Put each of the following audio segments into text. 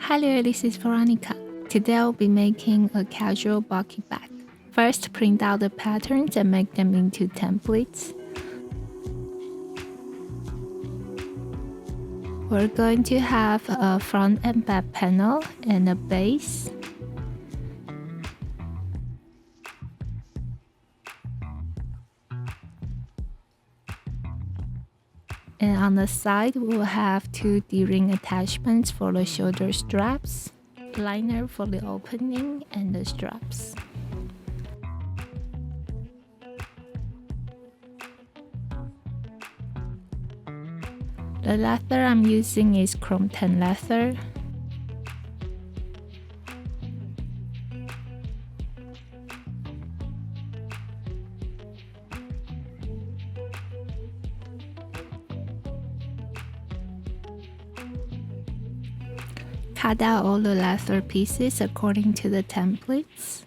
Hello, this is Veronica. Today I'll be making a casual bulky bag. First, print out the patterns and make them into templates. We're going to have a front and back panel and a base. And on the side, we'll have two D-ring attachments for the shoulder straps, liner for the opening and the straps. The leather I'm using is chrome tan leather. Cut out all the leather pieces according to the templates.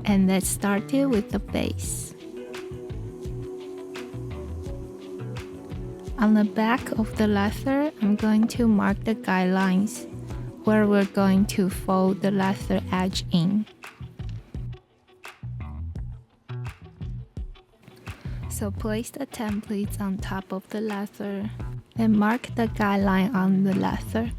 And let's start it with the base. On the back of the leather, I'm going to mark the guidelines where we're going to fold the leather edge in. So place the templates on top of the leather and mark the guideline on the leather.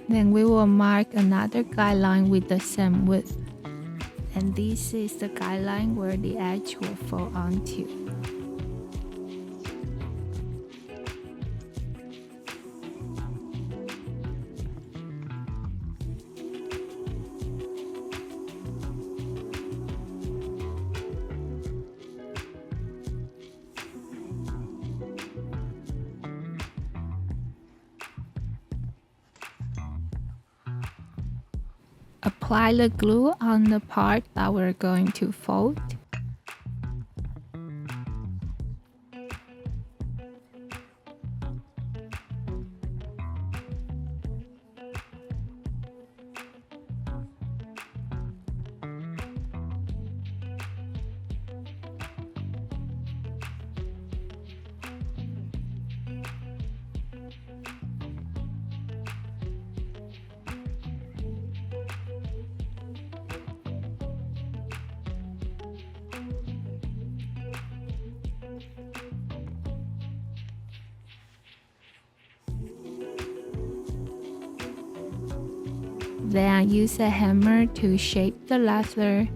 Then we will mark another guideline with the same width. And this is the guideline where the edge will fall onto. Apply the glue on the part that we're going to fold. Then I use a hammer to shape the leather.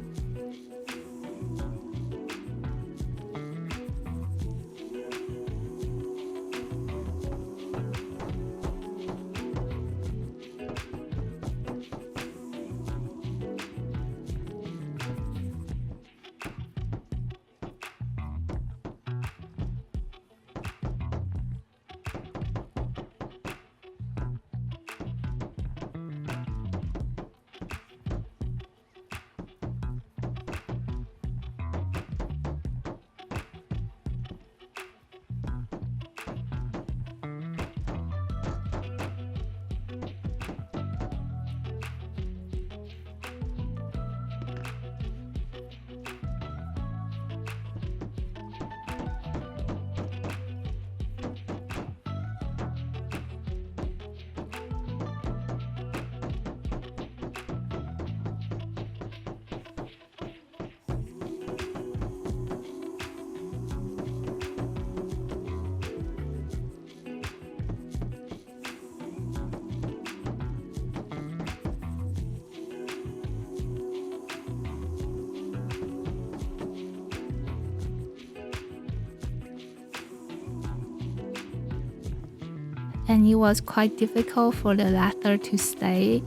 and it was quite difficult for the leather to stay,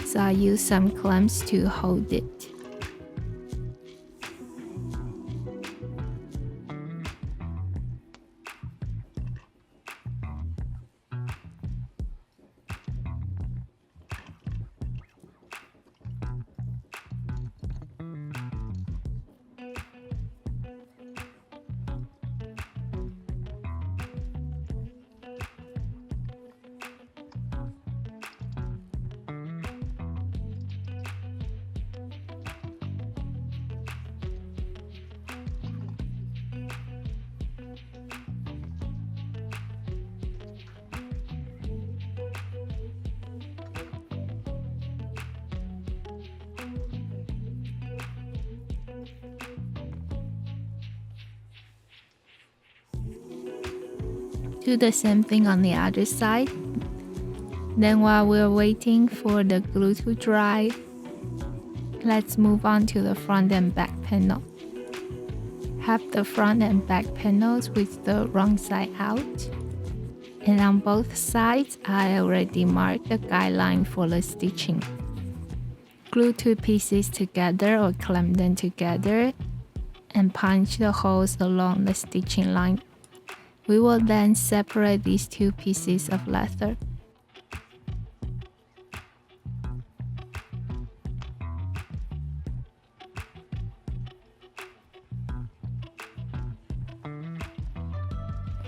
so I used some clamps to hold it. Do the same thing on the other side. Then while we're waiting for the glue to dry, let's move on to the front and back panel. Have the front and back panels with the wrong side out. And on both sides, I already marked the guideline for the stitching. Glue two pieces together or clamp them together and punch the holes along the stitching line. We will then separate these two pieces of leather.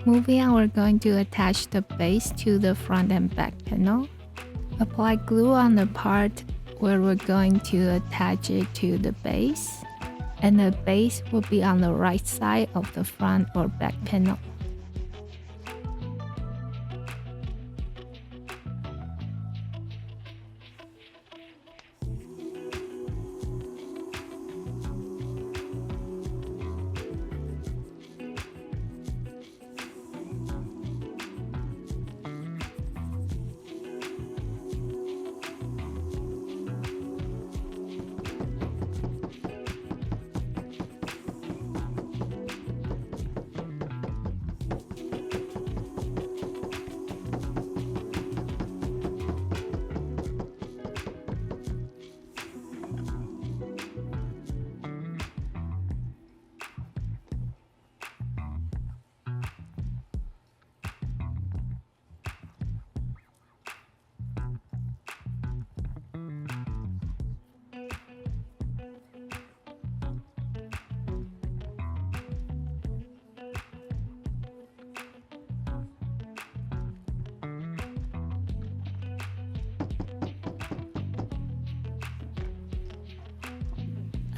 Moving on, we're going to attach the base to the front and back panel. Apply glue on the part where we're going to attach it to the base, and the base will be on the right side of the front or back panel.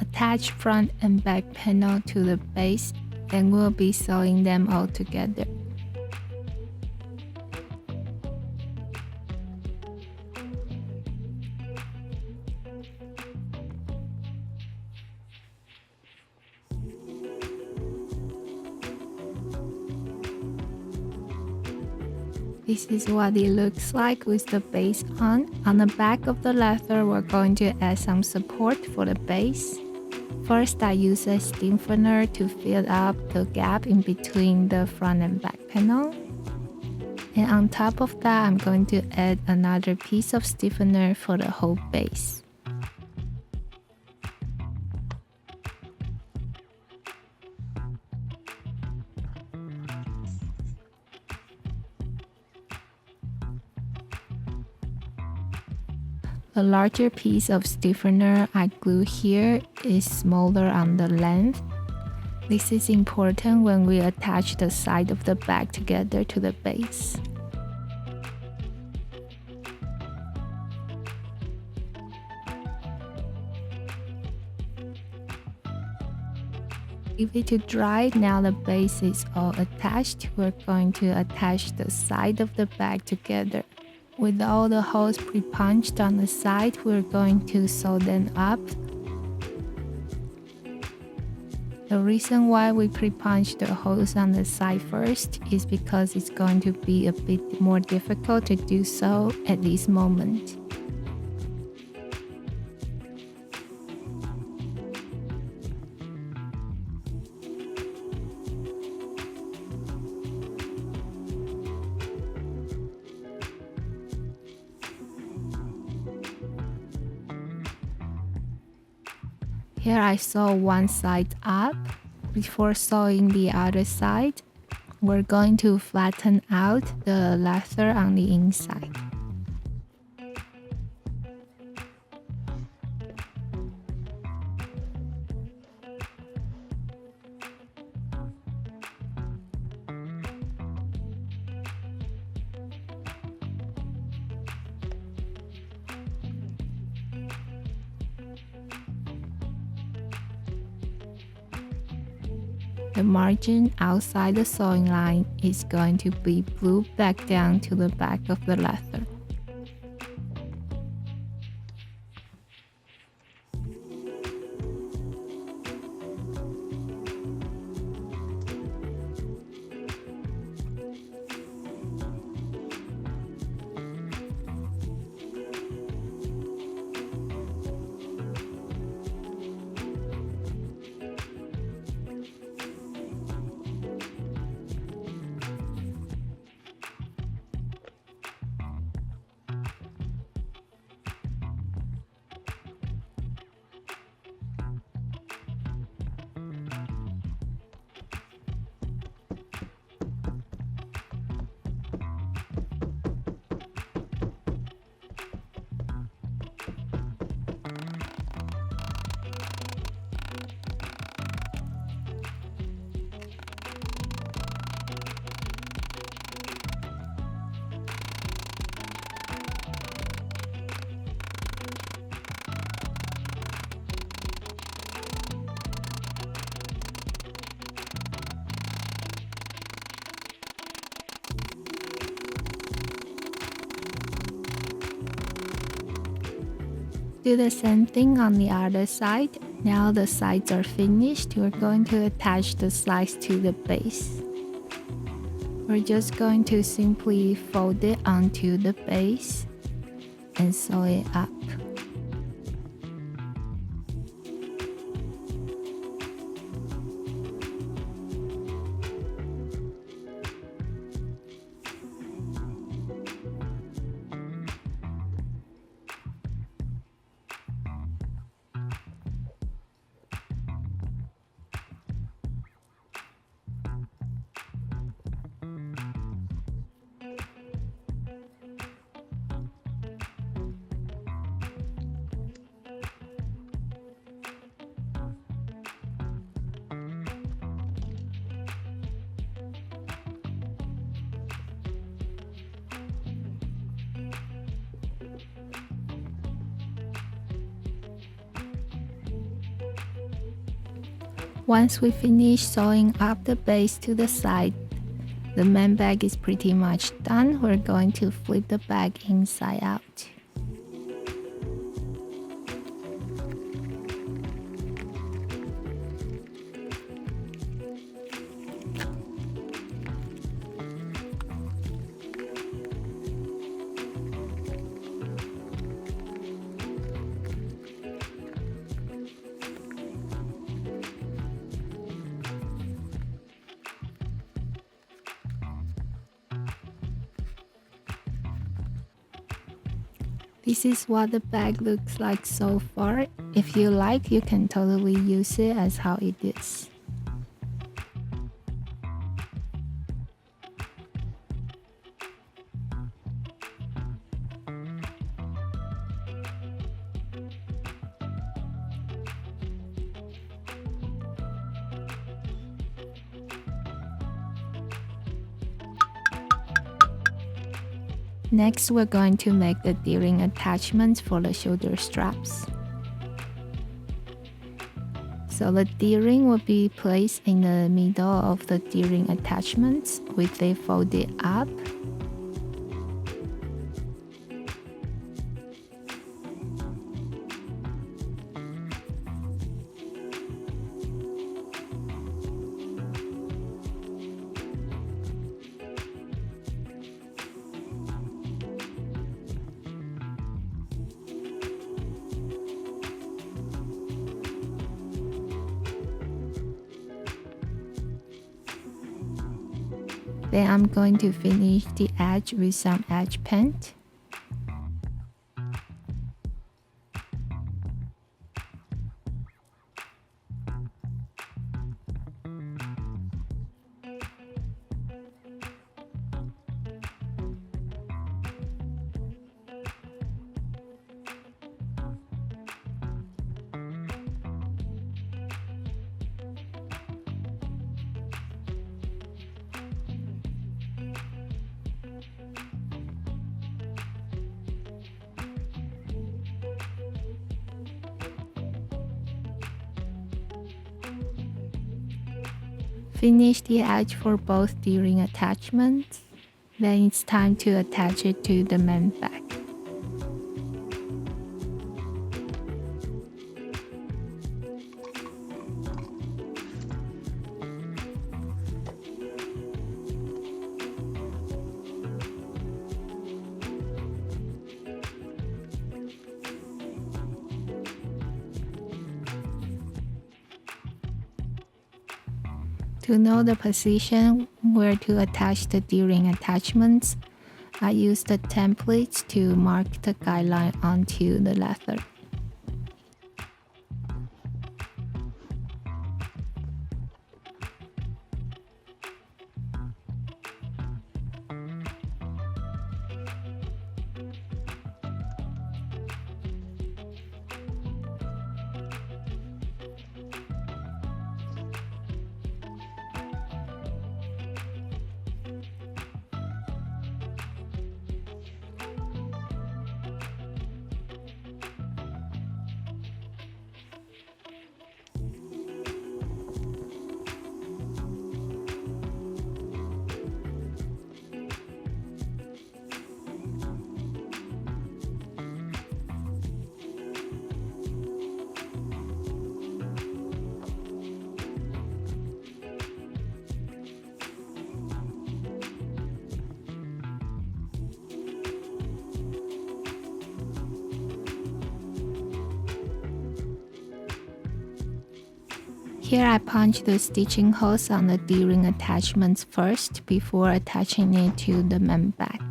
Attach front and back panel to the base, then we'll be sewing them all together. This is what it looks like with the base on. On the back of the leather, we're going to add some support for the base. First, I use a stiffener to fill up the gap in between the front and back panel. And on top of that, I'm going to add another piece of stiffener for the whole base. The larger piece of stiffener I glue here is smaller on the length. This is important when we attach the side of the bag together to the base. Leave it to dry. Now the base is all attached. We're going to attach the side of the bag together. With all the holes pre-punched on the side, we're going to sew them up. The reason why we pre-punch the holes on the side first is because it's going to be a bit more difficult to do so at this moment. Here I sew one side up. Before sewing the other side, we're going to flatten out the leather on the inside. The margin outside the sewing line is going to be glued back down to the back of the leather. Do the same thing on the other side. Now the sides are finished, we're going to attach the slides to the base. We're just going to simply fold it onto the base and sew it up. Once we finish sewing up the base to the side, the main bag is pretty much done. We're going to flip the bag inside out. This is what the bag looks like so far. If you like, you can totally use it as how it is. Next, we're going to make the D-ring attachments for the shoulder straps. So the D-ring will be placed in the middle of the D-ring attachments with it folded up. Then I'm going to finish the edge with some edge paint. Finish the edge for both D-ring attachments. Then it's time to attach it to the main bag. To know the position where to attach the D-ring attachments, I use the templates to mark the guideline onto the leather. Here I punch the stitching holes on the D-ring attachments first before attaching it to the main bag.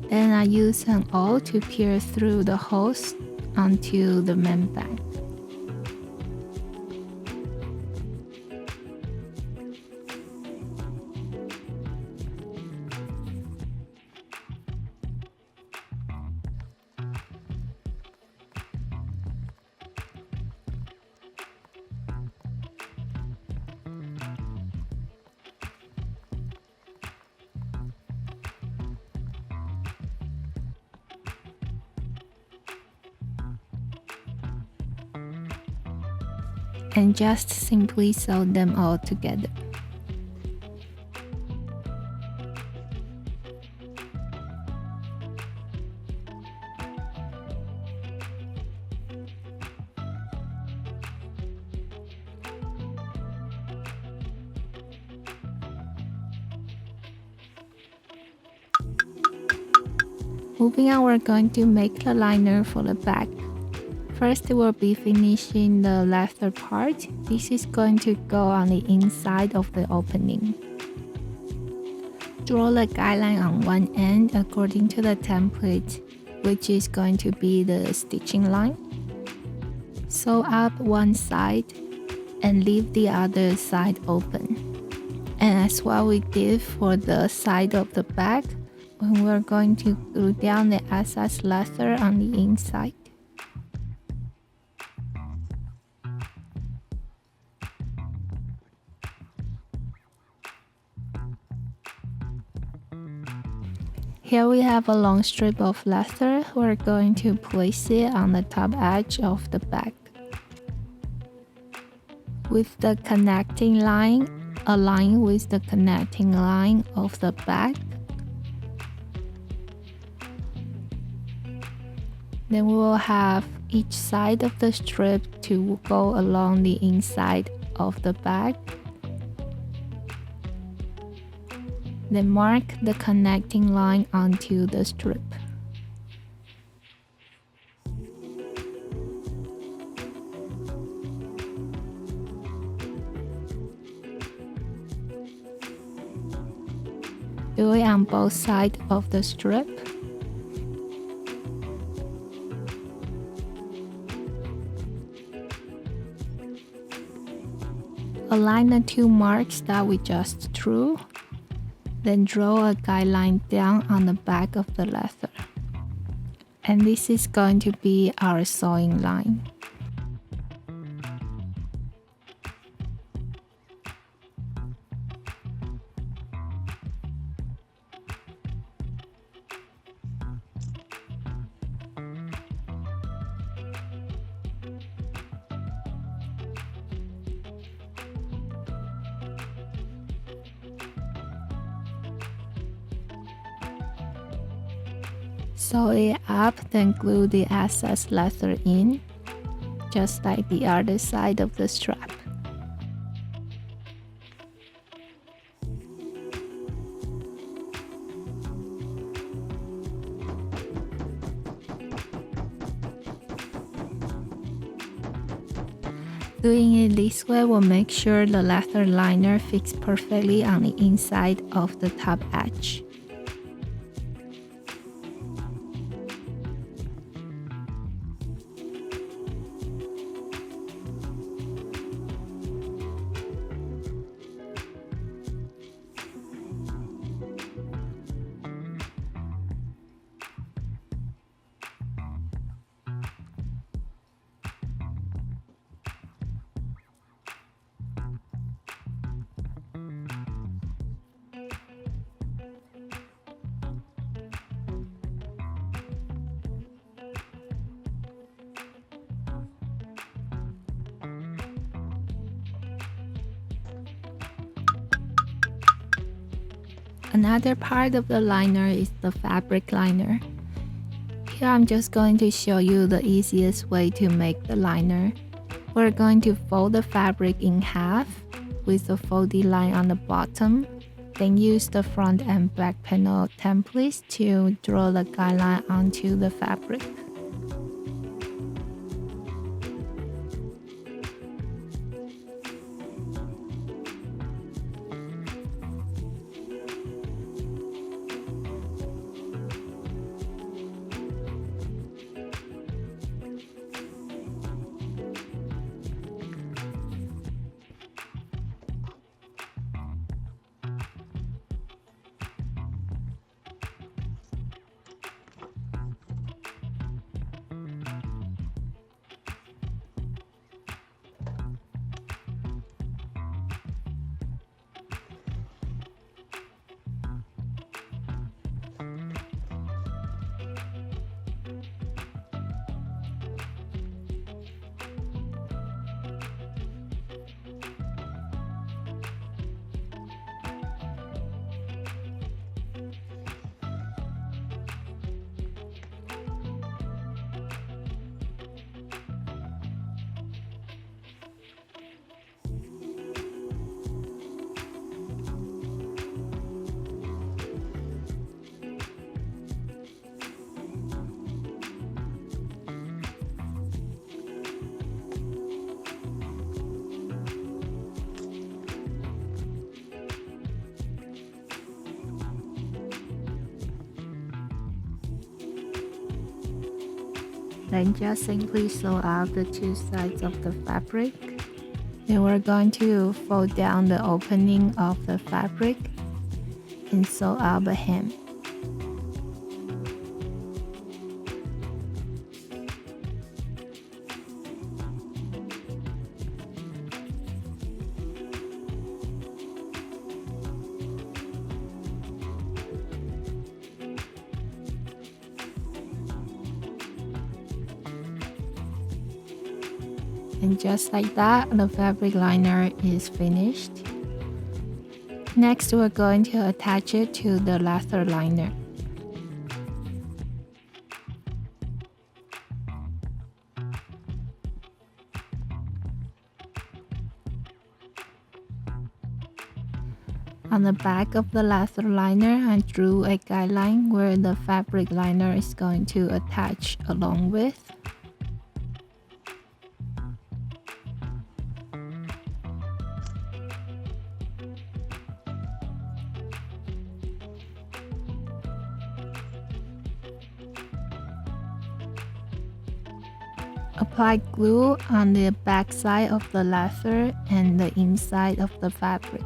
Then I use an awl to pierce through the holes onto the main bag. And just simply sew them all together. Moving on, we're going to make the liner for the back. First, we'll be finishing the leather part. This is going to go on the inside of the opening. Draw the guideline on one end according to the template, which is going to be the stitching line. Sew up one side and leave the other side open. And as what we did for the side of the back, we're going to glue down the excess leather on the inside. Here we have a long strip of leather. We're going to place it on the top edge of the bag. With the connecting line, align with the connecting line of the bag. Then we will have each side of the strip to go along the inside of the bag. Then mark the connecting line onto the strip. Do it on both sides of the strip. Align the two marks that we just drew, then draw a guideline down on the back of the leather. And this is going to be our sewing line. Sew it up, then glue the excess leather in, just like the other side of the strap. Doing it this way will make sure the leather liner fits perfectly on the inside of the top edge. Another part of the liner is the fabric liner. Here I'm just going to show you the easiest way to make the liner. We're going to fold the fabric in half with a folded line on the bottom, then use the front and back panel templates to draw the guideline onto the fabric. Then just simply sew out the two sides of the fabric. Then we're going to fold down the opening of the fabric and sew out the hem. And just like that, the fabric liner is finished. Next, we're going to attach it to the leather liner. On the back of the leather liner, I drew a guideline where the fabric liner is going to attach along with. Apply glue on the back side of the leather and the inside of the fabric.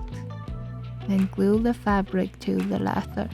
Then glue the fabric to the leather.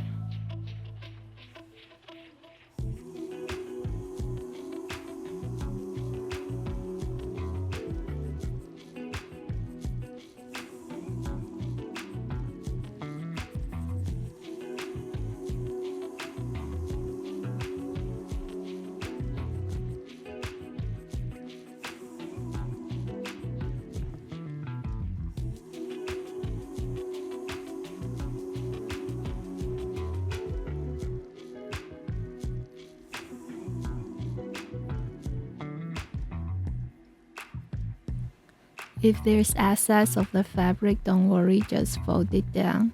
If there's excess of the fabric, don't worry, just fold it down.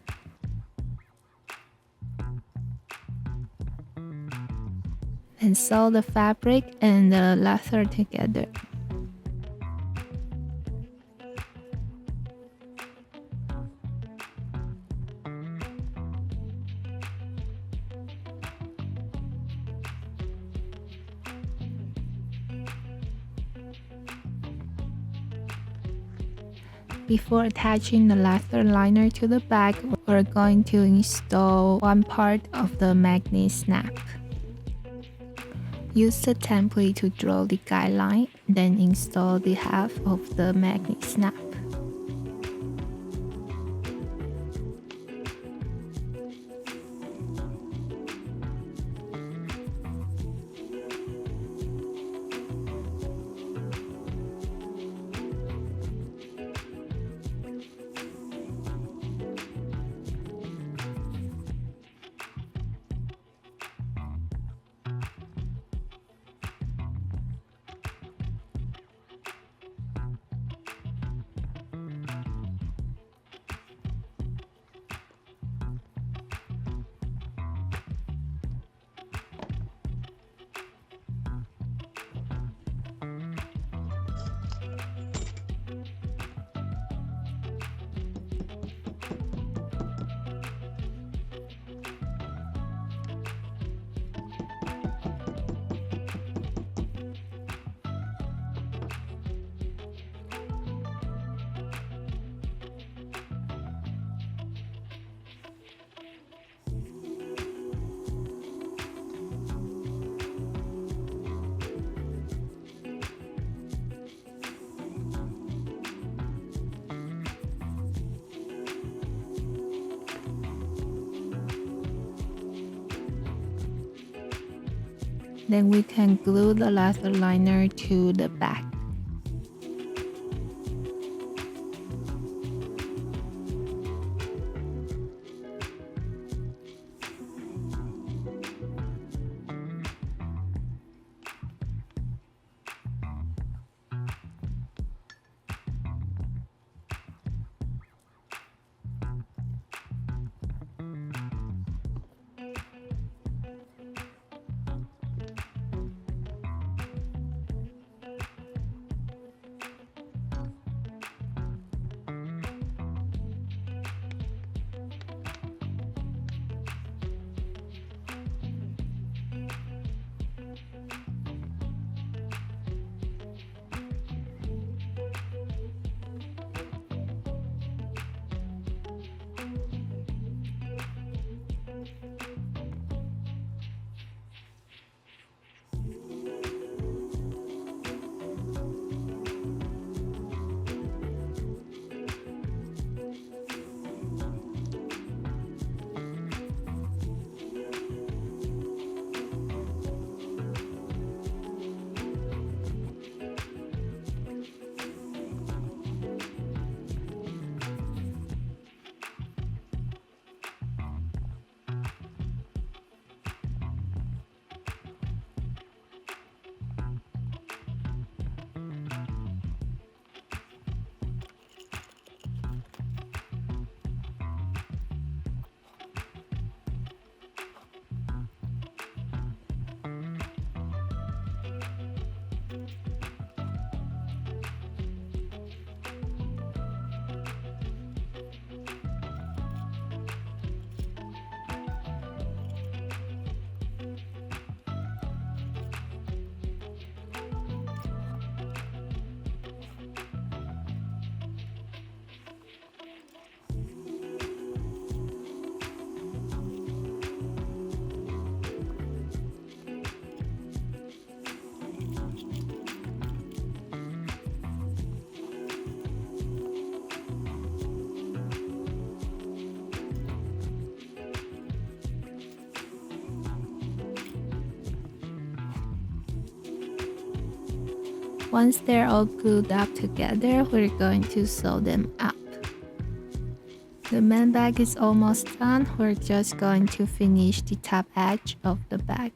And sew the fabric and the leather together. Before attaching the leather liner to the bag, we're going to install one part of the magnet snap. Use the template to draw the guideline, then install the half of the magnet snap. Then we can glue the leather liner to the back. Once they're all glued up together, we're going to sew them up. The main bag is almost done. We're just going to finish the top edge of the bag.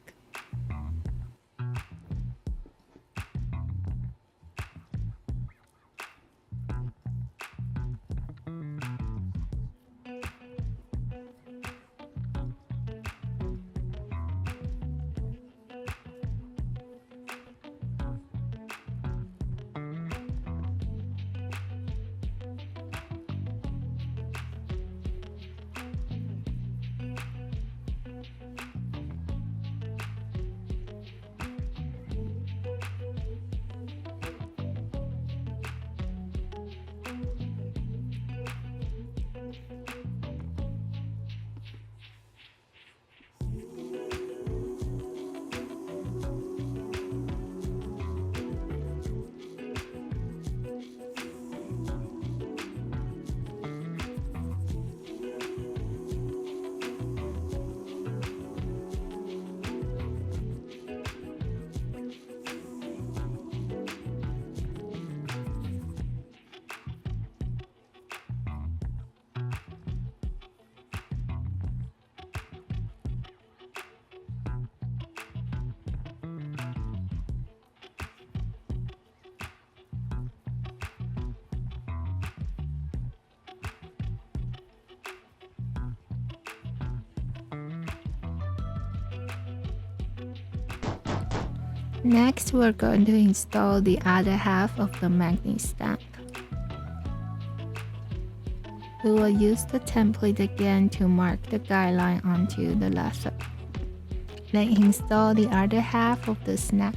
Next, we're going to install the other half of the magnet stamp. We will use the template again to mark the guideline onto the leather. Then install the other half of the snap.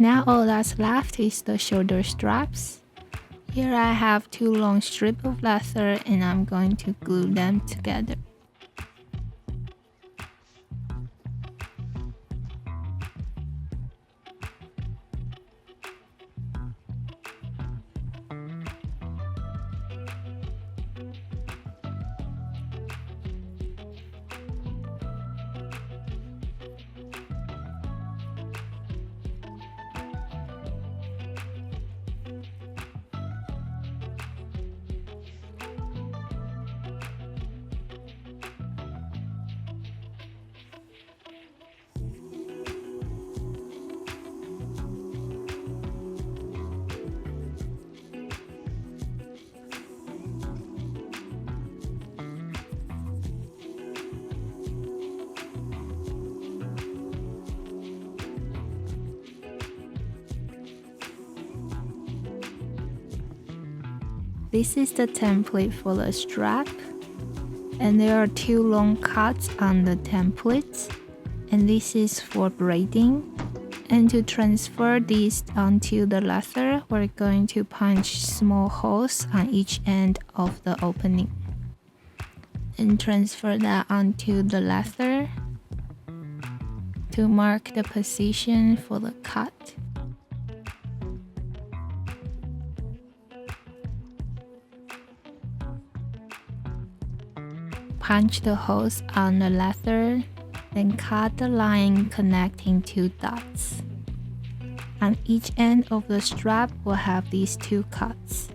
Now all that's left is the shoulder straps. Here I have two long strips of leather and I'm going to glue them together. This is the template for the strap, and there are two long cuts on the templates. and this is for braiding. And to transfer this onto the leather, we're going to punch small holes on each end of the opening and transfer that onto the leather to mark the position for the cut. Punch the holes on the leather, then cut the line connecting two dots. On each end of the strap, we'll have these two cuts.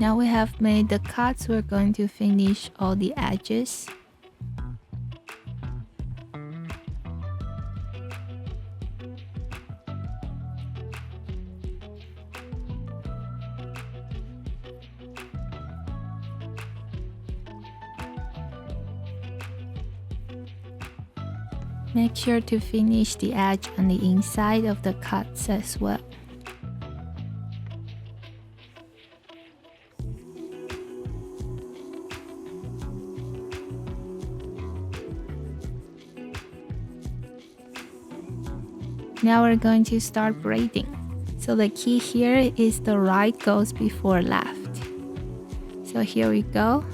Now we have made the cuts, we're going to finish all the edges. Make sure to finish the edge on the inside of the cuts as well. Now we're going to start braiding. So the key here is the right goes before left. So here we go.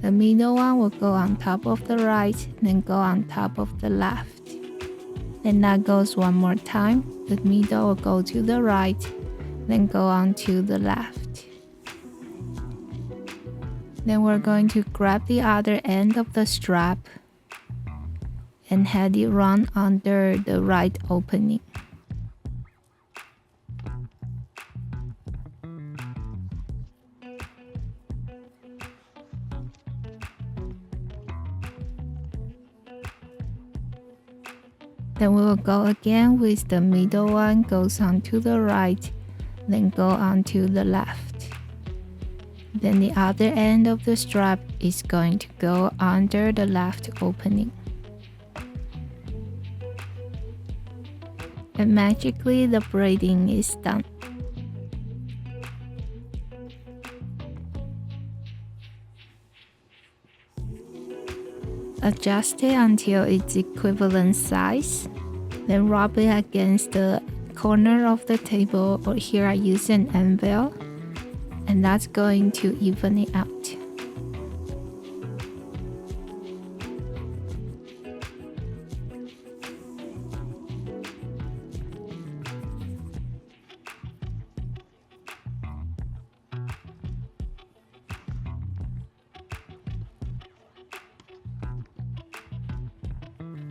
The middle one will go on top of the right, then go on top of the left. Then that goes one more time. The middle will go to the right, then go on to the left. Then we're going to grab the other end of the strap and have it run under the right opening. Then we will go again with the middle one goes on to the right, then go on to the left. Then the other end of the strap is going to go under the left opening. And magically the braiding is done. Adjust it until it's equivalent size. Then rub it against the corner of the table, or here I use an anvil, and that's going to even it out.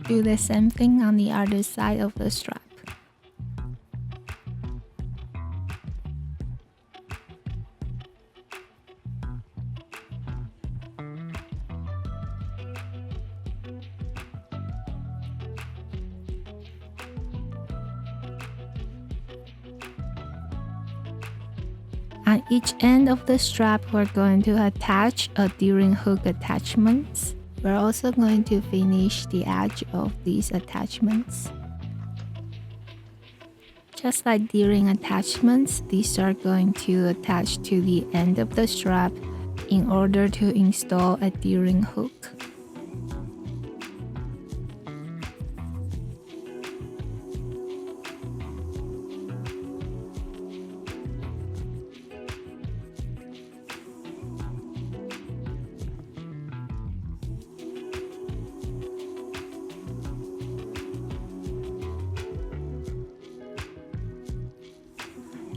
Do the same thing on the other side of the strap. On each end of the strap, we're going to attach a D-ring hook attachments. We're also going to finish the edge of these attachments. Just like D-ring attachments, these are going to attach to the end of the strap in order to install a D-ring hook.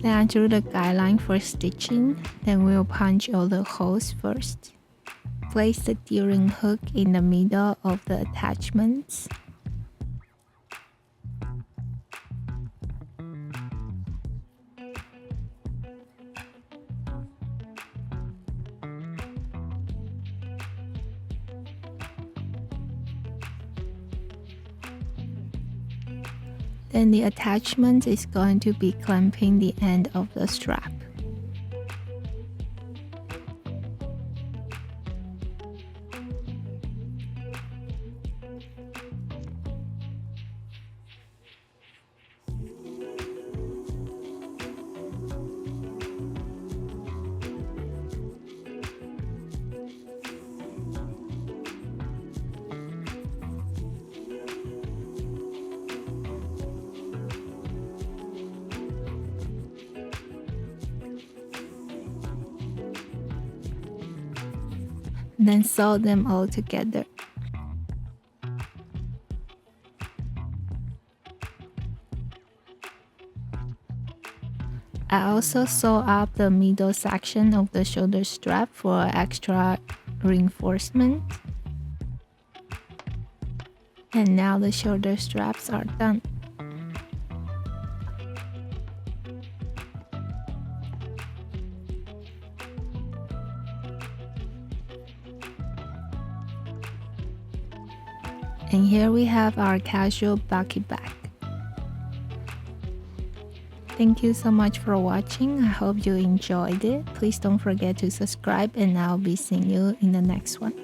Then I drew the guideline for stitching, then we'll punch all the holes first. place the D-ring hook in the middle of the attachments. Then the attachment is going to be clamping the end of the strap. Then sew them all together. I also sew up the middle section of the shoulder strap for extra reinforcement. And now the shoulder straps are done. And here we have our casual bucket bag. Thank you so much for watching. I hope you enjoyed it. Please don't forget to subscribe and I'll be seeing you in the next one.